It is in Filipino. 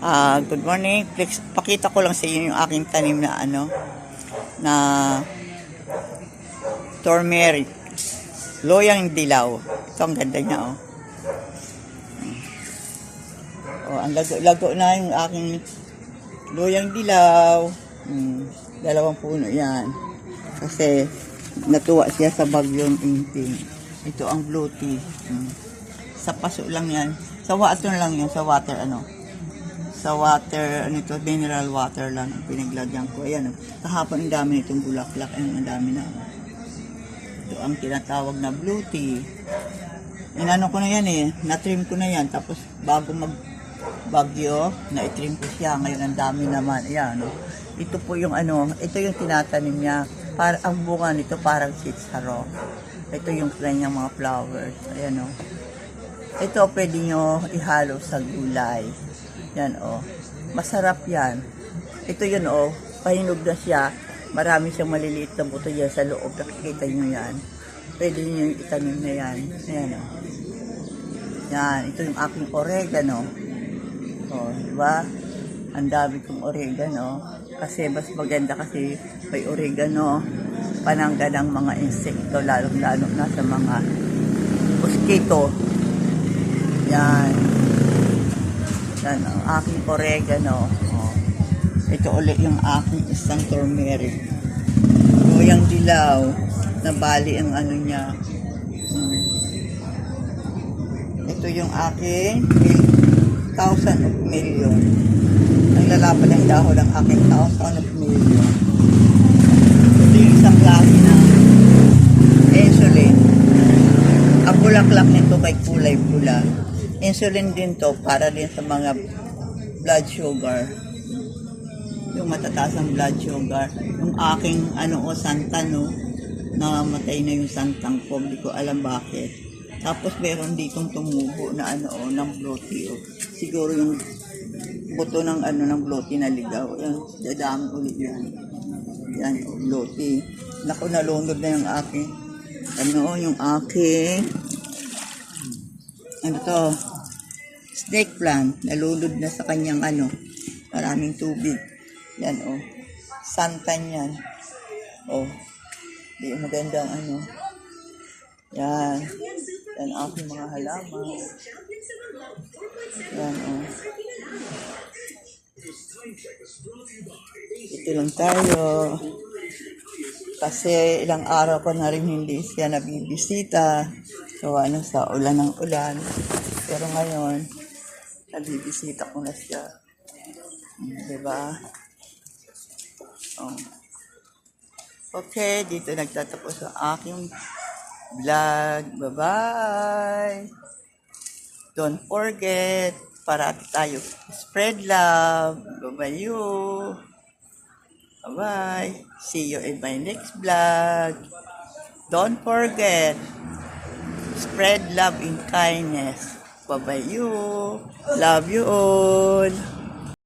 Good morning. Please, pakita ko lang sa inyo yung aking tanim na na turmeric. Loyang dilaw. Ito ang ganda niya, oh. Oh, ang lago na yung aking loyang dilaw. Dalawang puno yan. Kasi natuwa siya sa bagyong Ingting. Ito ang blue tea. Sa paso lang yan. Sa water lang yan. Sa water sa water, mineral water lang ang pinaglagyan ko. Ayan, kahapon ang dami nitong bulaklak. Ayun, ang dami na. Ito ang tinatawag na blue tea. Inano ko na yan na-trim ko na yan. Tapos bago magbagyo, na-trim ko siya. Ngayon ang dami naman. Ayan, ito po yung ito yung tinatanim niya. Ang bunga nito parang sitsaro. Ito yung kanyang mga flowers. Ayan, ito pwede nyo ihalo sa gulay. Yan, masarap yan. Ito yun, pahinog na siya. Marami siyang maliliit na buto yan sa loob. Nakikita nyo yan. Pwede nyo yung itanim na yan. Ayan, yan, ito yung aking oregano. Diba? Ang dami kong oregano. Kasi mas maganda kasi may oregano. Panangga ng mga insekto, lalong-lalo na sa mga mosquito. Yan. Yan ang aking oregano. Ito ulit yung aking isang turmeric. Loyang dilaw. Nabali ang niya. Ito yung aking 1,000 of million. Ang lalapan ng dahon ng aking 1,000 of million. Ito yung isang klase ng insulin. Ang bulaklak nito kay kulay pula. Insulin din to para din sa mga blood sugar. Yung matataas ang blood sugar. Yung aking santan, namatay na yung santang ko. Hindi ko alam bakit. Tapos meron ditong tumubo na ng blue tea. Siguro yung buto ng ng blue tea na ligaw. Yan, dadami ulit yan. Yan, blue tea. Naku, nalunod na yung aking yung aking snake plant, nalulod na sa kanyang maraming tubig. Yan, santan yan. Di magandang Yan. Yan aking mga halaman. Yan, Ito lang tayo. Kasi ilang araw ko na rin hindi siya nabibisita. So, sa ulan ng ulan. Pero ngayon, nabibisita ko na siya. Diba? Okay, dito nagtatapos ang aking vlog. Bye-bye! Don't forget, parati tayo spread love. Bye-bye you! Bye-bye! See you in my next vlog. Don't forget, spread love and kindness. Bye-bye you! Love you all!